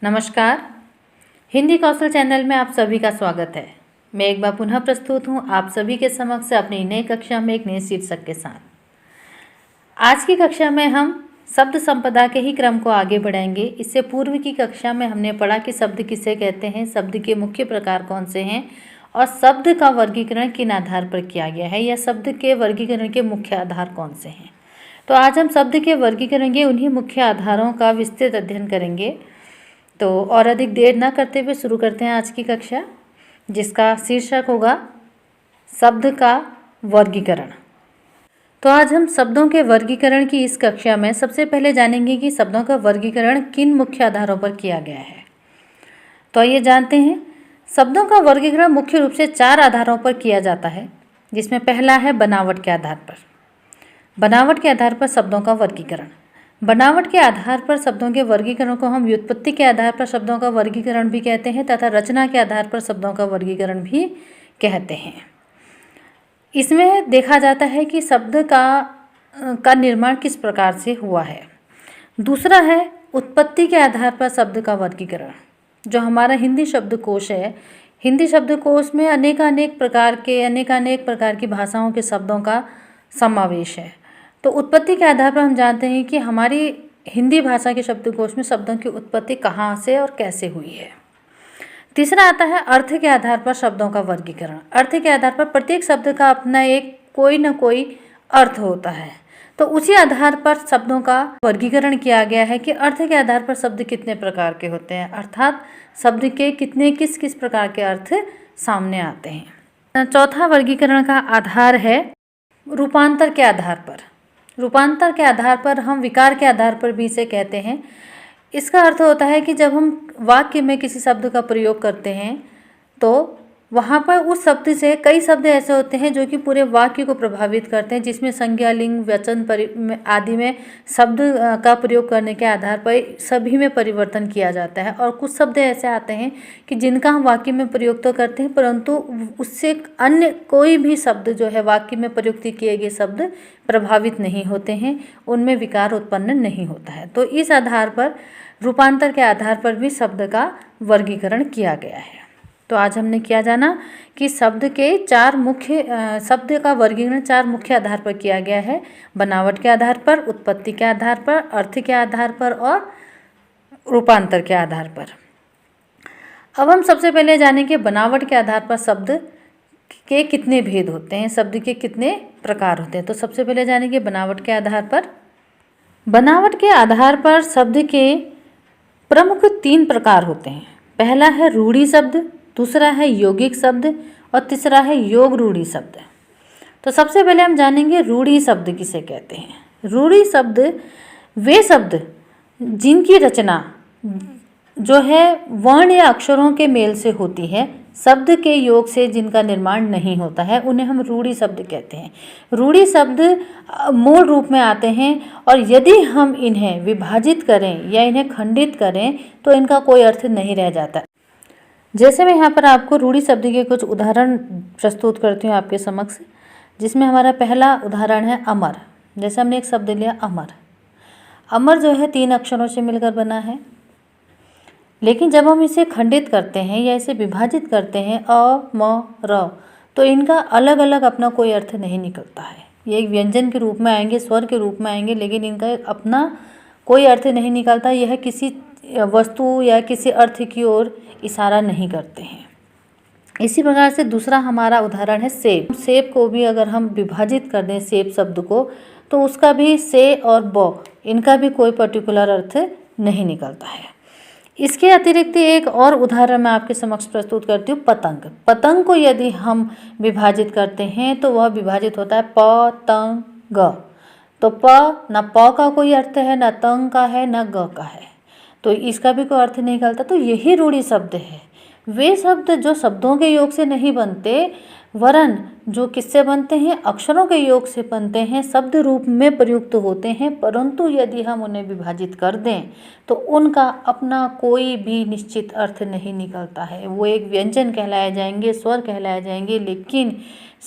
नमस्कार। हिंदी कौशल चैनल में आप सभी का स्वागत है। मैं एक बार पुनः प्रस्तुत हूँ आप सभी के समक्ष अपनी नई कक्षा में एक नए शीर्षक के साथ। आज की कक्षा में हम शब्द संपदा के ही क्रम को आगे बढ़ाएंगे। इससे पूर्व की कक्षा में हमने पढ़ा कि शब्द किसे कहते हैं, शब्द के मुख्य प्रकार कौन से हैं और शब्द का वर्गीकरण किन आधार पर किया गया है या शब्द के वर्गीकरण के मुख्य आधार कौन से हैं। तो आज हम शब्द के वर्गीकरण के उन्हीं मुख्य आधारों का विस्तृत अध्ययन करेंगे। तो और अधिक देर ना करते हुए शुरू करते हैं आज की कक्षा, जिसका शीर्षक होगा शब्द का वर्गीकरण। तो आज हम शब्दों के वर्गीकरण की इस कक्षा में सबसे पहले जानेंगे कि शब्दों का वर्गीकरण किन मुख्य आधारों पर किया गया है। तो आइए जानते हैं। शब्दों का वर्गीकरण मुख्य रूप से 4 आधारों पर किया जाता है, जिसमें पहला है बनावट के आधार पर। बनावट के आधार पर शब्दों का वर्गीकरण। बनावट के आधार पर शब्दों के वर्गीकरण को हम व्युत्पत्ति के आधार पर शब्दों का वर्गीकरण भी कहते हैं तथा रचना के आधार पर शब्दों का वर्गीकरण भी कहते हैं। इसमें देखा जाता है कि शब्द का निर्माण किस प्रकार से हुआ है। दूसरा है उत्पत्ति के आधार पर शब्द का वर्गीकरण। जो हमारा हिंदी शब्दकोश है, हिंदी शब्दकोश में अनेक प्रकार की भाषाओं के शब्दों का समावेश है। तो उत्पत्ति के आधार पर हम जानते हैं कि हमारी हिंदी भाषा के शब्दकोश में शब्दों की उत्पत्ति कहाँ से और कैसे हुई है। तीसरा आता है अर्थ के आधार पर शब्दों का वर्गीकरण। अर्थ के आधार पर प्रत्येक शब्द का अपना एक कोई न कोई अर्थ होता है, तो उसी आधार पर शब्दों का वर्गीकरण किया गया है कि अर्थ के आधार पर शब्द कितने प्रकार के होते हैं, अर्थात शब्द के कितने किस प्रकार के अर्थ सामने आते हैं। चौथा वर्गीकरण का आधार है रूपांतर के आधार पर। रूपांतर के आधार पर हम विकार के आधार पर भी इसे कहते हैं। इसका अर्थ होता है कि जब हम वाक्य में किसी शब्द का प्रयोग करते हैं तो वहाँ पर उस शब्द से कई शब्द ऐसे होते हैं जो कि पूरे वाक्य को प्रभावित करते हैं, जिसमें संज्ञा, लिंग, वचन आदि में शब्द का प्रयोग करने के आधार पर सभी में परिवर्तन किया जाता है। और कुछ शब्द ऐसे आते हैं कि जिनका हम वाक्य में प्रयोग तो करते हैं, परंतु उससे अन्य कोई भी शब्द जो है वाक्य में प्रयुक्त किए गए शब्द प्रभावित नहीं होते हैं, उनमें विकार उत्पन्न नहीं होता है। तो इस आधार पर रूपांतर के आधार पर भी शब्द का वर्गीकरण किया गया है। तो आज हमने क्या जाना कि शब्द का वर्गीकरण 4 मुख्य आधार पर किया गया है। बनावट के आधार पर, उत्पत्ति के आधार पर, अर्थ के आधार पर और रूपांतर के आधार पर। अब हम सबसे पहले जानेंगे बनावट के आधार पर शब्द के कितने भेद होते हैं, शब्द के कितने प्रकार होते हैं। तो सबसे पहले जानेंगे बनावट के आधार पर। बनावट के आधार पर शब्द के प्रमुख 3 प्रकार होते हैं। पहला है रूढ़ि शब्द, दूसरा है यौगिक शब्द और तीसरा है योग रूढ़ि शब्द। तो सबसे पहले हम जानेंगे रूढ़ि शब्द किसे कहते हैं। रूढ़ि शब्द वे शब्द जिनकी रचना जो है वर्ण या अक्षरों के मेल से होती है, शब्द के योग से जिनका निर्माण नहीं होता है, उन्हें हम रूढ़ि शब्द कहते हैं। रूढ़ि शब्द मूल रूप में आते हैं और यदि हम इन्हें विभाजित करें या इन्हें खंडित करें तो इनका कोई अर्थ नहीं रह जाता। जैसे मैं यहाँ पर आपको रूढ़ि शब्द के कुछ उदाहरण प्रस्तुत करती हूँ आपके समक्ष, जिसमें हमारा पहला उदाहरण है अमर। जैसे हमने एक शब्द लिया अमर। अमर जो है 3 अक्षरों से मिलकर बना है, लेकिन जब हम इसे खंडित करते हैं या इसे विभाजित करते हैं अ, म, र, तो इनका अलग अलग अपना कोई अर्थ नहीं निकलता है। ये एक व्यंजन के रूप में आएंगे, स्वर के रूप में आएंगे, लेकिन इनका अपना कोई अर्थ नहीं निकलता। यह किसी वस्तु या किसी अर्थ की ओर इशारा नहीं करते हैं। इसी प्रकार से दूसरा हमारा उदाहरण है सेब। सेब को भी अगर हम विभाजित कर दें सेब शब्द को, तो उसका भी से और ब, इनका भी कोई पर्टिकुलर अर्थ नहीं निकलता है। इसके अतिरिक्त एक और उदाहरण मैं आपके समक्ष प्रस्तुत करती हूँ पतंग। पतंग को यदि हम विभाजित करते हैं तो वह विभाजित होता है प-तंग। तो प न प का कोई अर्थ है, न तंग का है, न ग का है, तो इसका भी कोई अर्थ नहीं निकलता। तो यही रूढ़ि शब्द है। वे शब्द जो शब्दों के योग से नहीं बनते, वरन जो किससे बनते हैं, अक्षरों के योग से बनते हैं, शब्द रूप में प्रयुक्त होते हैं, परंतु यदि हम उन्हें विभाजित कर दें तो उनका अपना कोई भी निश्चित अर्थ नहीं निकलता है। वो एक व्यंजन कहलाए जाएंगे, स्वर कहलाए जाएंगे, लेकिन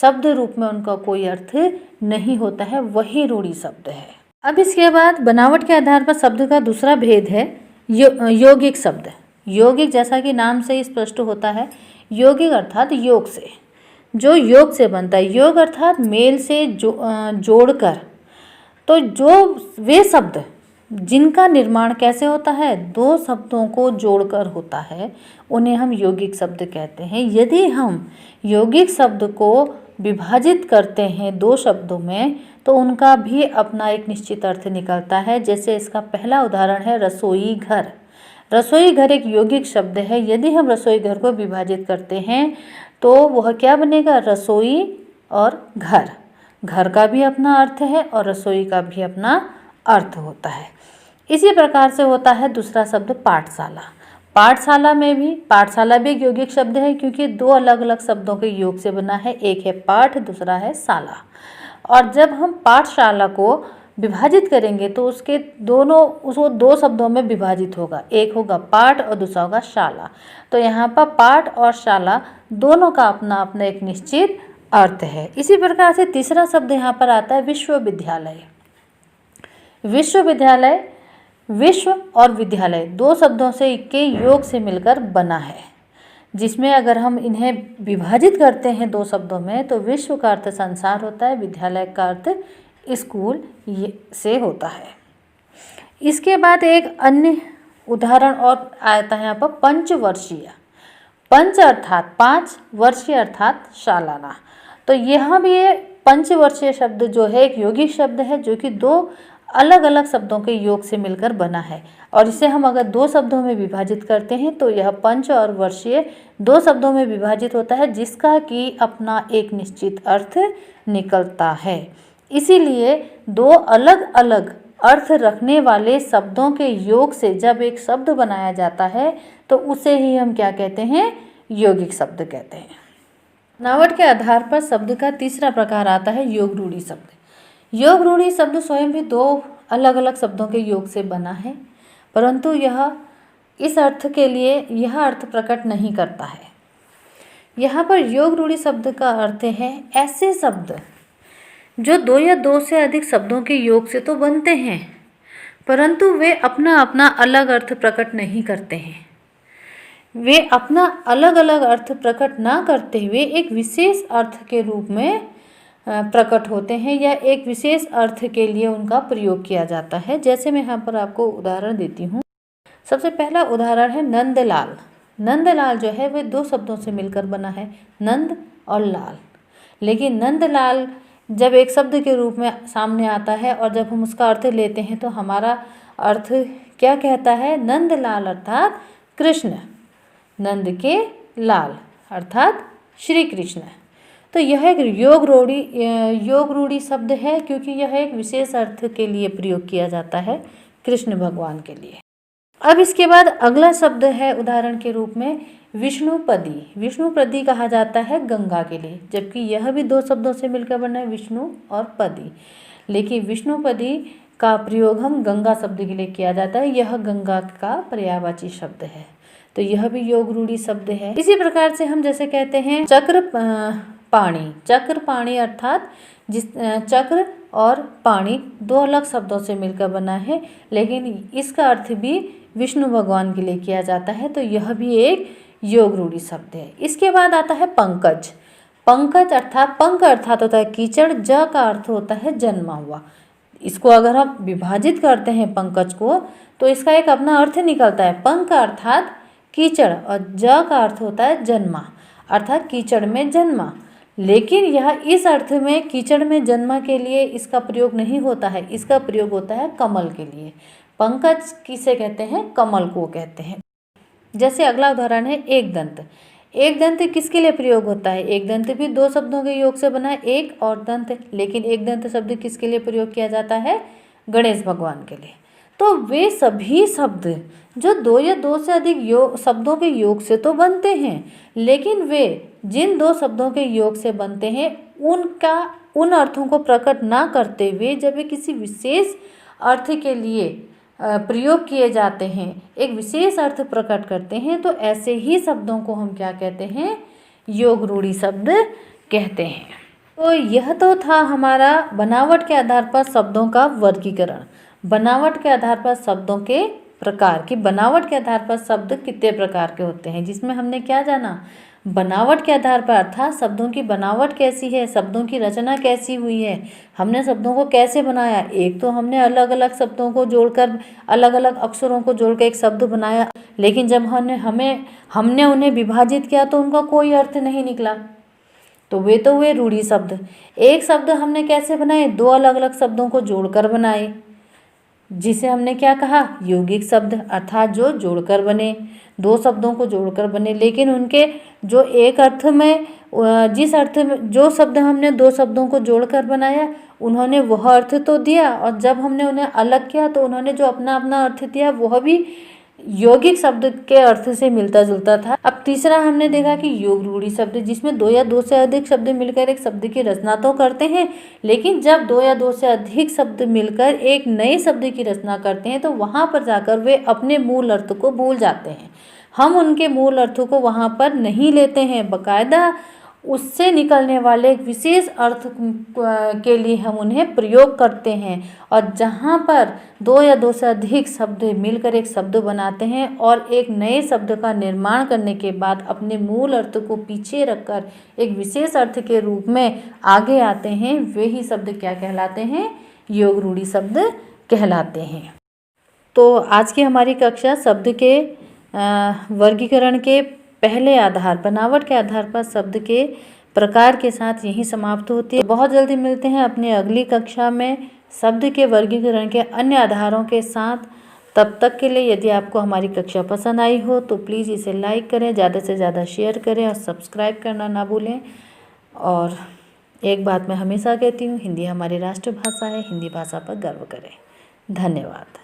शब्द रूप में उनका कोई अर्थ नहीं होता है। वही रूढ़ि शब्द है। अब इसके बाद बनावट के आधार पर शब्द का दूसरा भेद है यौगिक शब्द। यौगिक जैसा कि नाम से ही स्पष्ट होता है, यौगिक अर्थात योग से, जो योग से बनता है। योग अर्थात मेल से जोड़कर। तो जो वे शब्द जिनका निर्माण कैसे होता है, दो शब्दों को जोड़कर होता है, उन्हें हम यौगिक शब्द कहते हैं। यदि हम यौगिक शब्द को विभाजित करते हैं दो शब्दों में, तो उनका भी अपना एक निश्चित अर्थ निकलता है। जैसे इसका पहला उदाहरण है रसोई घर। रसोई घर एक यौगिक शब्द है। यदि हम रसोई घर को विभाजित करते हैं तो वह क्या बनेगा, रसोई और घर। घर का भी अपना अर्थ है और रसोई का भी अपना अर्थ होता है। इसी प्रकार से होता है दूसरा शब्द पाठशाला। पाठशाला में भी, पाठशाला भी एक यौगिक शब्द है, क्योंकि दो अलग अलग शब्दों के योग से बना है। एक है पाठ, दूसरा है शाला। और जब हम पाठशाला को विभाजित करेंगे तो उसको दो शब्दों में विभाजित होगा। एक होगा पाठ और दूसरा होगा शाला। तो यहाँ पर पाठ और शाला दोनों का अपना अपना एक निश्चित अर्थ है। इसी प्रकार से तीसरा शब्द यहाँ पर आता है विश्वविद्यालय। विश्वविद्यालय, विश्व और विद्यालय दो शब्दों से के योग से मिलकर बना है, जिसमें अगर हम इन्हें विभाजित करते हैं दो शब्दों में तो विश्व का अर्थ संसार होता है, विद्यालय का अर्थ स्कूल से होता है। इसके बाद एक अन्य उदाहरण और आता है यहाँ पर पंचवर्षीय। पंच अर्थात 5, वर्षीय अर्थात सालाना। तो यहाँ भी ये पंचवर्षीय शब्द जो है एक यौगिक शब्द है, जो कि दो अलग अलग शब्दों के योग से मिलकर बना है। और इसे हम अगर दो शब्दों में विभाजित करते हैं तो यह पंच और वर्षीय दो शब्दों में विभाजित होता है, जिसका कि अपना एक निश्चित अर्थ निकलता है। इसीलिए दो अलग अलग अर्थ रखने वाले शब्दों के योग से जब एक शब्द बनाया जाता है तो उसे ही हम क्या कहते हैं, यौगिक शब्द कहते हैं। बनावट के आधार पर शब्द का तीसरा प्रकार आता है योग रूढ़ी शब्द। योग रूढ़ी शब्द स्वयं भी दो अलग अलग शब्दों के योग से बना है, परंतु यह इस अर्थ के लिए यह अर्थ प्रकट नहीं करता है। यहाँ पर योग रूढ़ी शब्द का अर्थ है ऐसे शब्द जो दो या दो से अधिक शब्दों के योग से तो बनते हैं, परंतु वे अपना अपना अलग अर्थ प्रकट नहीं करते हैं। वे अपना अलग अलग अर्थ प्रकट ना करते हुए एक विशेष अर्थ के रूप में प्रकट होते हैं, या एक विशेष अर्थ के लिए उनका प्रयोग किया जाता है। जैसे मैं यहाँ पर आपको उदाहरण देती हूँ। सबसे पहला उदाहरण है नंदलाल। नंदलाल जो है वे दो शब्दों से मिलकर बना है, नंद और लाल। लेकिन नंदलाल जब एक शब्द के रूप में सामने आता है और जब हम उसका अर्थ लेते हैं तो हमारा अर्थ क्या कहता है, नंदलाल अर्थात कृष्ण, नंद के लाल अर्थात श्री कृष्ण। तो यह एक योग रूढ़ी शब्द है, क्योंकि यह एक विशेष अर्थ के लिए प्रयोग किया जाता है, कृष्ण भगवान के लिए। अब इसके बाद अगला शब्द है उदाहरण के रूप में विष्णुपदी। विष्णुपदी कहा जाता है गंगा के लिए, जबकि यह भी दो शब्दों से मिलकर बना है, विष्णु और पदी। लेकिन विष्णुपदी का प्रयोग हम गंगा शब्द के लिए किया जाता है, यह गंगा का पर्यायवाची शब्द है। तो यह भी योग रूढ़ी शब्द है। इसी प्रकार से हम जैसे कहते हैं चक्र पाणी। चक्र पाणी अर्थात चक्र और पाणी दो अलग शब्दों से मिलकर बना है, लेकिन इसका अर्थ भी विष्णु भगवान के लिए किया जाता है। तो यह भी एक योग रूढ़ी शब्द है। इसके बाद आता है पंकज। पंकज अर्थात पंक अर्थात होता है कीचड़, ज का अर्थ होता है जन्मा हुआ। इसको अगर हम विभाजित करते हैं पंकज को तो इसका एक अपना अर्थ निकलता है। पंक अर्थात कीचड़ और ज का अर्थ होता है जन्मा, अर्थात कीचड़ में जन्मा। लेकिन यह इस अर्थ में कीचड़ में जन्मा के लिए इसका प्रयोग नहीं होता है, इसका प्रयोग होता है कमल के लिए। पंकज किसे कहते हैं, कमल को कहते हैं। जैसे अगला उदाहरण है एक दंत। एक दंत किसके लिए प्रयोग होता है, एक दंत भी दो शब्दों के योग से बना है, एक और दंत। लेकिन एक दंत शब्द किसके लिए प्रयोग किया जाता है, गणेश भगवान के लिए। तो वे सभी शब्द जो दो या दो से अधिक शब्दों के योग से तो बनते हैं, लेकिन वे जिन दो शब्दों के योग से बनते हैं उन अर्थों को प्रकट ना करते हुए जब वे किसी विशेष अर्थ के लिए प्रयोग किए जाते हैं, एक विशेष अर्थ प्रकट करते हैं, तो ऐसे ही शब्दों को हम क्या कहते हैं, योग रूढ़ी शब्द कहते हैं। तो यह तो था हमारा बनावट के आधार पर शब्दों का वर्गीकरण, बनावट के आधार पर शब्दों के प्रकार की बनावट के आधार पर शब्द कितने प्रकार के होते हैं, जिसमें हमने क्या जाना, बनावट के आधार पर, अर्थात शब्दों की बनावट कैसी है, शब्दों की रचना कैसी हुई है, हमने शब्दों को कैसे बनाया। एक तो हमने अलग अलग शब्दों को जोड़कर, अलग अलग अक्षरों को जोड़कर एक शब्द बनाया, लेकिन जब हमने उन्हें विभाजित किया तो उनका कोई अर्थ नहीं निकला, तो वे तो हुए रूढ़ि शब्द। एक शब्द हमने कैसे बनाए, दो अलग अलग शब्दों को जोड़कर बनाए, जिसे हमने क्या कहा, यौगिक शब्द, अर्थात जो जोड़कर बने, दो शब्दों को जोड़कर बने, लेकिन उनके जो एक अर्थ में, जिस अर्थ में जो शब्द हमने दो शब्दों को जोड़कर बनाया, उन्होंने वह अर्थ तो दिया, और जब हमने उन्हें अलग किया तो उन्होंने जो अपना अपना अर्थ दिया वह भी यौगिक शब्द के अर्थ से मिलता जुलता था। अब तीसरा हमने देखा कि योग रूढ़ि शब्द, जिसमें दो या दो से अधिक शब्द मिलकर एक शब्द की रचना तो करते हैं, लेकिन जब दो या दो से अधिक शब्द मिलकर एक नए शब्द की रचना करते हैं तो वहाँ पर जाकर वे अपने मूल अर्थ को भूल जाते हैं। हम उनके मूल अर्थों को वहाँ पर नहीं लेते हैं, बाकायदा उससे निकलने वाले एक विशेष अर्थ के लिए हम उन्हें प्रयोग करते हैं। और जहाँ पर दो या दो से अधिक शब्द मिलकर एक शब्द बनाते हैं और एक नए शब्द का निर्माण करने के बाद अपने मूल अर्थ को पीछे रखकर एक विशेष अर्थ के रूप में आगे आते हैं, वे ही शब्द क्या कहलाते हैं, योग रूढ़ि शब्द कहलाते हैं। तो आज की हमारी कक्षा शब्द के वर्गीकरण के पहले आधार, बनावट के आधार पर शब्द के प्रकार के साथ यही समाप्त होती है। बहुत जल्दी मिलते हैं अपनी अगली कक्षा में शब्द के वर्गीकरण के अन्य आधारों के साथ। तब तक के लिए यदि आपको हमारी कक्षा पसंद आई हो तो प्लीज़ इसे लाइक करें, ज़्यादा से ज़्यादा शेयर करें और सब्सक्राइब करना ना भूलें। और एक बात मैं हमेशा कहती हूँ, हिंदी हमारी राष्ट्रभाषा है, हिंदी भाषा पर गर्व करें। धन्यवाद।